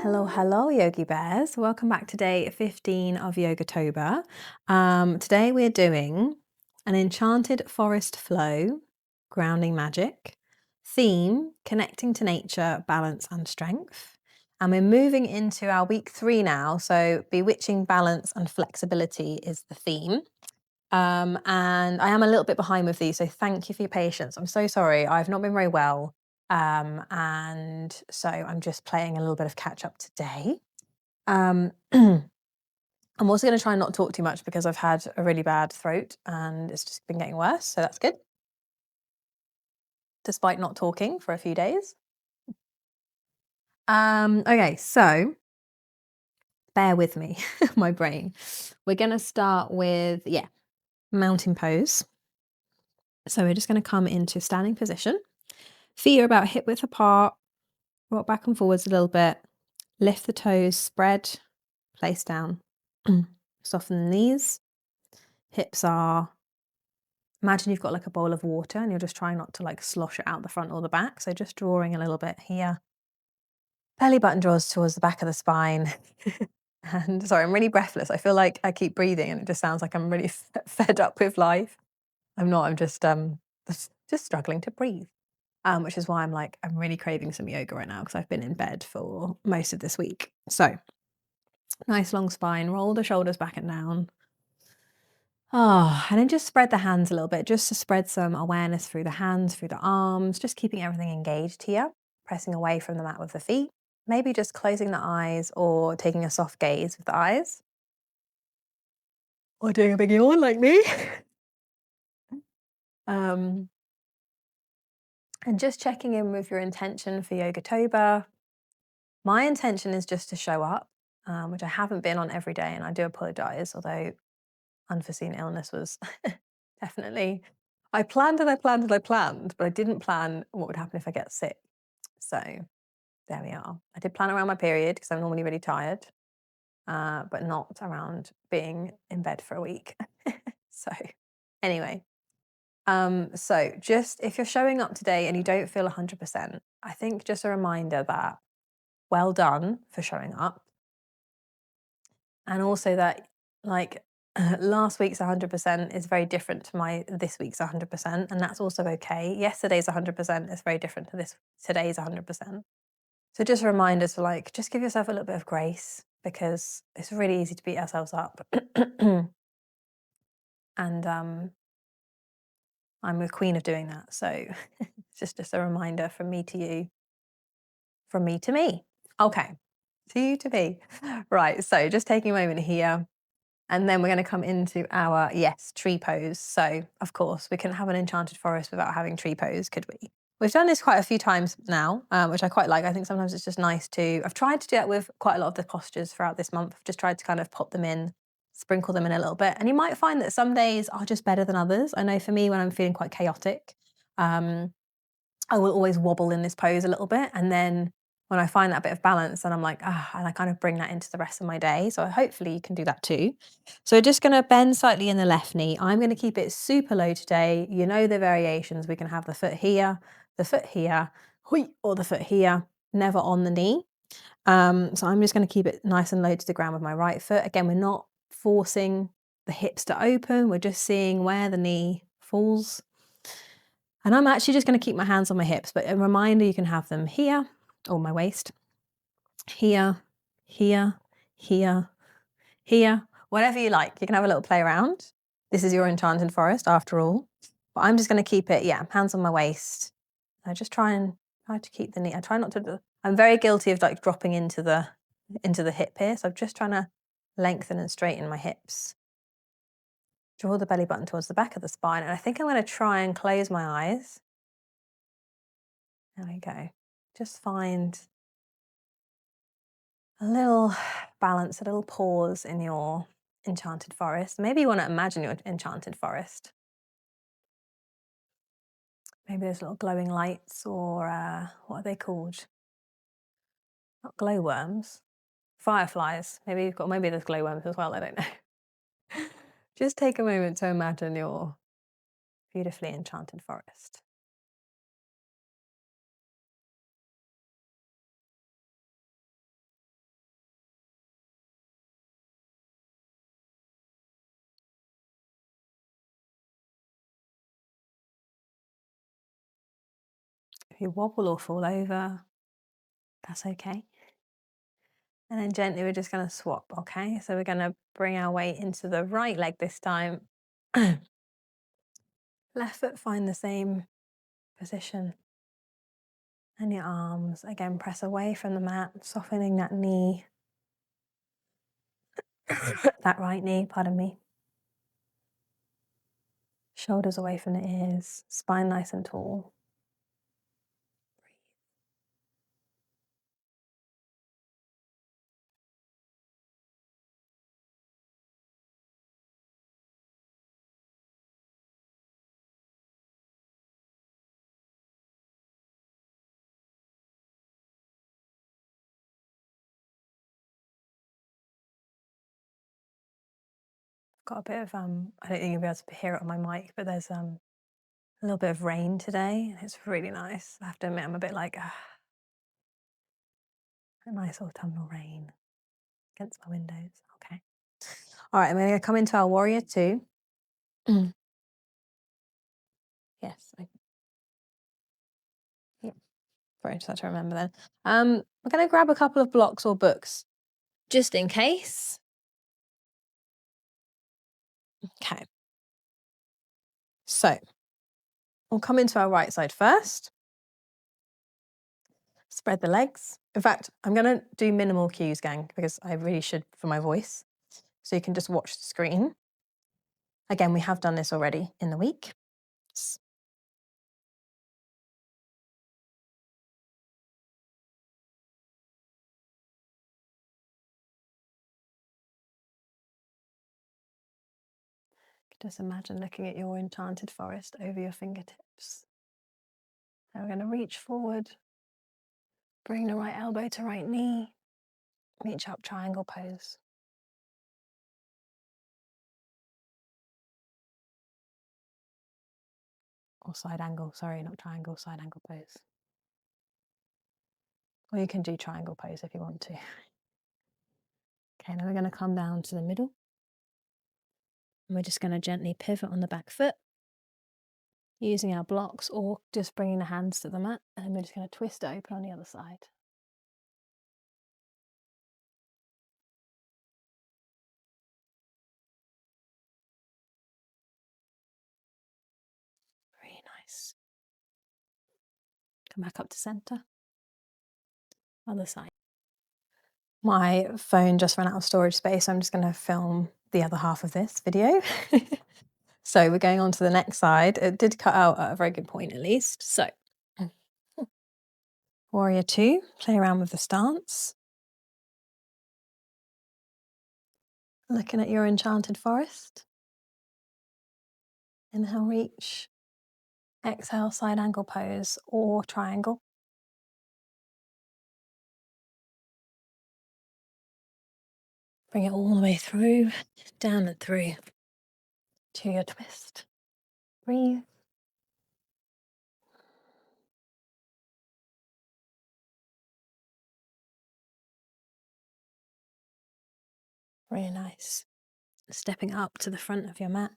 Hello, hello, Yogi Bears. Welcome back to day 15 of Yogatober. Today we're doing an Enchanted Forest Flow, grounding magic, theme, connecting to nature, balance and strength. And we're moving into our week 3 now. So bewitching balance and flexibility is the theme. And I am a little bit behind with these, so thank you for your patience. I'm so sorry. I've not been very well. And so I'm just playing a little bit of catch up today. I'm also going to try and not talk too much because I've had a really bad throat and it's just been getting worse. So that's good. Despite not talking for a few days. Okay, so bear with me, my brain. We're going to start with, mountain pose. So we're just going to come into standing position. Feet are about hip width apart. Rock back and forwards a little bit. Lift the toes, spread, place down. Soften the knees. Hips are, imagine you've got like a bowl of water and you're just trying not to like slosh it out the front or the back. So just drawing a little bit here. Belly button draws towards the back of the spine. And sorry, I'm really breathless. I feel like I keep breathing and it just sounds like I'm really fed up with life. I'm not, I'm just struggling to breathe. Which is why I'm really craving some yoga right now because I've been in bed for most of this week. So nice long spine, roll the shoulders back and down. And then just spread the hands a little bit, just to spread some awareness through the hands, through the arms, just keeping everything engaged here, pressing away from the mat with the feet, maybe just closing the eyes or taking a soft gaze with the eyes. Or doing a big yawn like me. And just checking in with your intention for Yogatober. My intention is just to show up, which I haven't been on every day, and I do apologise, although unforeseen illness was definitely. I planned and I planned and I planned, but I didn't plan what would happen if I get sick. So there we are. I did plan around my period because I'm normally really tired, but not around being in bed for a week. So anyway, so just if you're showing up today and you don't feel 100%, I think just a reminder that well done for showing up. And also that last week's 100% is very different to this week's 100%, and that's also okay. Yesterday's 100% is very different to today's 100%. So just a reminder to just give yourself a little bit of grace because it's really easy to beat ourselves up. And I'm the queen of doing that. So it's just a reminder from me to you, from me to me. Okay, to you to me. Right, so just taking a moment here. And then we're going to come into our, TreePose. So, of course, we couldn't have an enchanted forest without having TreePose, could we? We've done this quite a few times now, which I quite like. I think sometimes it's just nice I've tried to do that with quite a lot of the postures throughout this month. I've just tried to kind of pop them in, sprinkle them in a little bit. And you might find that some days are just better than others. I know for me, when I'm feeling quite chaotic, I will always wobble in this pose a little bit. And then when I find that bit of balance, then I'm like, and I kind of bring that into the rest of my day. So hopefully you can do that too. So just going to bend slightly in the left knee. I'm going to keep it super low today. You know the variations. We can have the foot here, or the foot here, never on the knee. So I'm just going to keep it nice and low to the ground with my right foot. Again, we're not forcing the hips to open. We're just seeing where the knee falls. And I'm actually just going to keep my hands on my hips, but a reminder, you can have them here, or my waist, here, here, here, here, whatever you like. You can have a little play around. This is your enchanted forest after all. But I'm just going to keep it, hands on my waist. I just try to keep the knee. I try not to, I'm very guilty of dropping into the hip here. So I'm just trying to lengthen and straighten my hips. Draw the belly button towards the back of the spine. And I think I'm going to try and close my eyes. There we go. Just find a little balance, a little pause in your enchanted forest. Maybe you want to imagine your enchanted forest. Maybe there's little glowing lights or what are they called? Not glowworms, fireflies. Maybe there's glowworms as well, I don't know. Just take a moment to imagine your beautifully enchanted forest. If you wobble or fall over, that's okay. And then gently, we're just going to swap, okay? So we're going to bring our weight into the right leg this time. Left foot, find the same position. And your arms, again, press away from the mat, softening that knee. That right knee, pardon me. Shoulders away from the ears, spine nice and tall. Got a bit of, I don't think you'll be able to hear it on my mic, but there's a little bit of rain today. It's really nice. I have to admit, I'm a bit like, a nice autumnal rain against my windows. Okay. All right, I'm going to come into our warrior two. Yes. Yeah. Sorry, just had to remember then. We're going to grab a couple of blocks or books just in case. Okay. So we'll come into our right side first. Spread the legs. In fact, I'm going to do minimal cues, gang, because I really should for my voice. So you can just watch the screen. Again, we have done this already in the week. Just imagine looking at your enchanted forest over your fingertips. Now we're going to reach forward, bring the right elbow to right knee, reach up, triangle pose. Or side angle, sorry, not triangle, side angle pose. Or you can do triangle pose if you want to. Okay, now we're going to come down to the middle. And we're just going to gently pivot on the back foot, using our blocks or just bringing the hands to the mat. And then we're just going to twist it open on the other side. Very nice. Come back up to center. Other side. My phone just ran out of storage space, so I'm just going to film the other half of this video. So we're going on to the next side. It did cut out at a very good point at least. So warrior two, play around with the stance. Looking at your enchanted forest. Inhale, reach. Exhale, side angle pose or triangle. Bring it all the way through, down and through to your twist. Breathe. Really nice. Stepping up to the front of your mat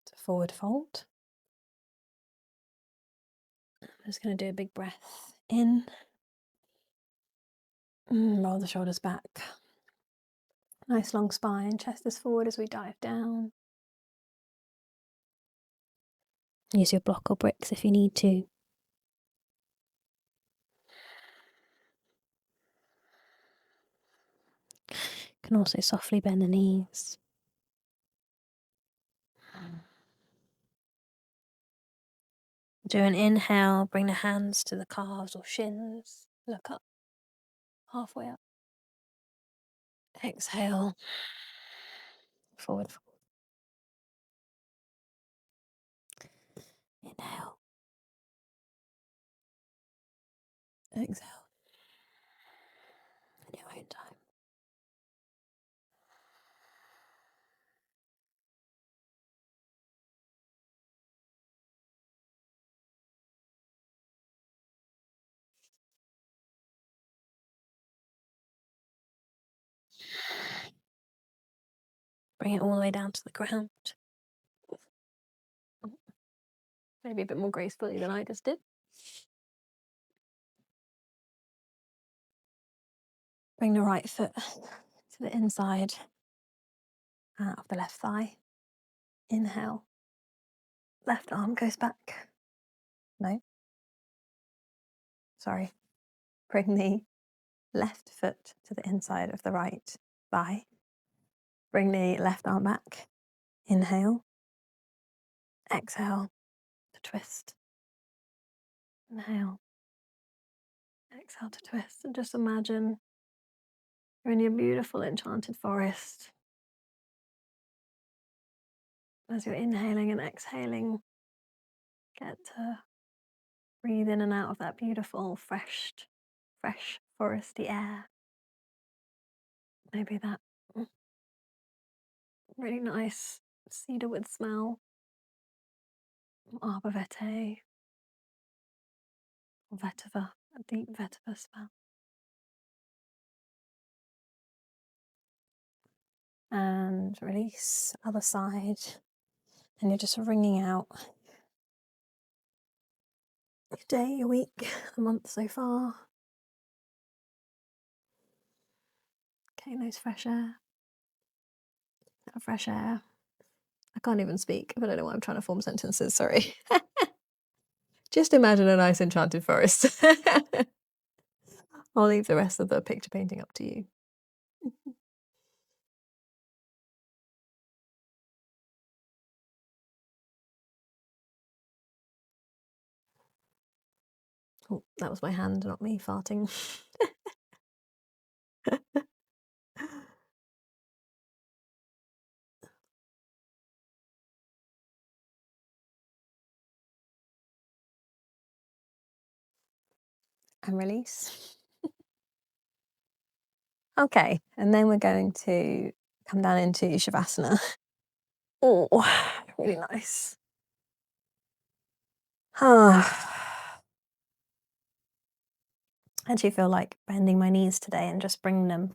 to forward fold. I'm just going to do a big breath in. Roll the shoulders back. Nice long spine, chest is forward as we dive down. Use your block or bricks if you need to. You can also softly bend the knees. Do an inhale, bring the hands to the calves or shins. Look up, halfway up. Exhale, forward. Inhale. Exhale. In your own time. Bring it all the way down to the ground. Maybe a bit more gracefully than I just did. Bring the right foot to the inside of the left thigh. Inhale. Left arm goes back. No. Sorry. Bring the left foot to the inside of the right thigh. Bring the left arm back. Inhale. Exhale to twist. Inhale. Exhale to twist. And just imagine you're in your beautiful enchanted forest. As you're inhaling and exhaling, get to breathe in and out of that beautiful, fresh foresty air. Maybe that really nice cedarwood smell, arbor vitae, or vetiver, a deep vetiver smell. And release, other side. And you're just wringing out your day, your week, the month so far. Okay, nice fresh air. That fresh air. I can't even speak, but I don't know why I'm trying to form sentences, sorry. Just imagine a nice enchanted forest. I'll leave the rest of the picture painting up to you. Oh, that was my hand, not me farting. And release. Okay, and then we're going to come down into Shavasana. Oh, really nice. I actually feel like bending my knees today and just bringing them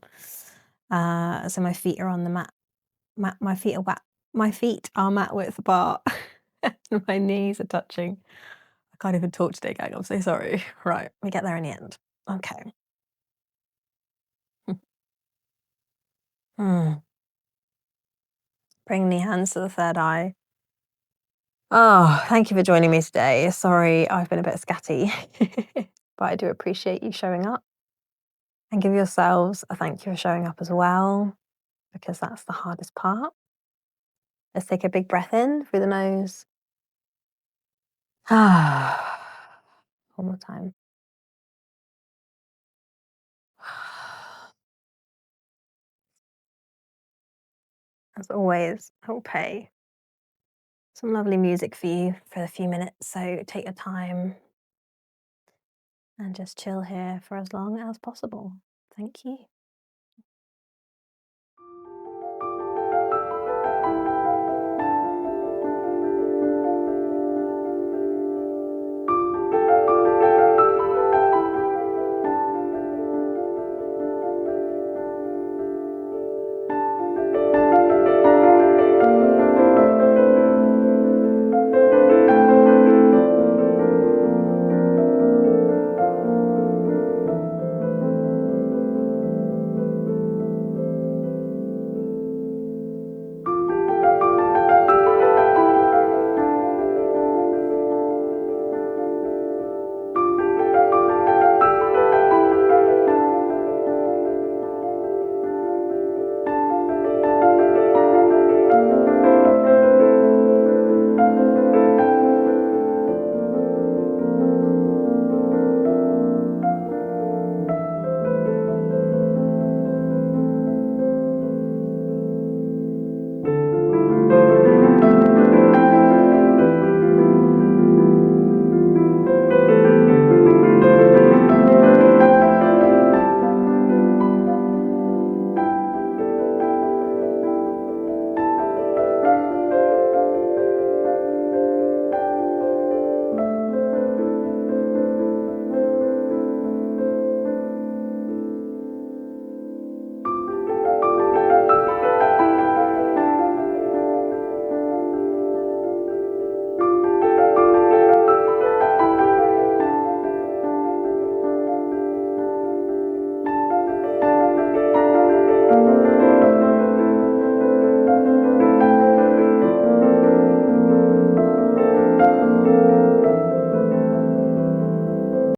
so my feet are on the mat. My feet are mat width apart. And my knees are touching. I can't even talk today, gang. I'm so sorry. Right, we get there in the end. Okay. Bring the hands to the third eye. Oh, thank you for joining me today. Sorry, I've been a bit scatty, but I do appreciate you showing up. And give yourselves a thank you for showing up as well, because that's the hardest part. Let's take a big breath in through the nose. One more time. As always, I'll play some lovely music for you for a few minutes, so take your time and just chill here for as long as possible. Thank you.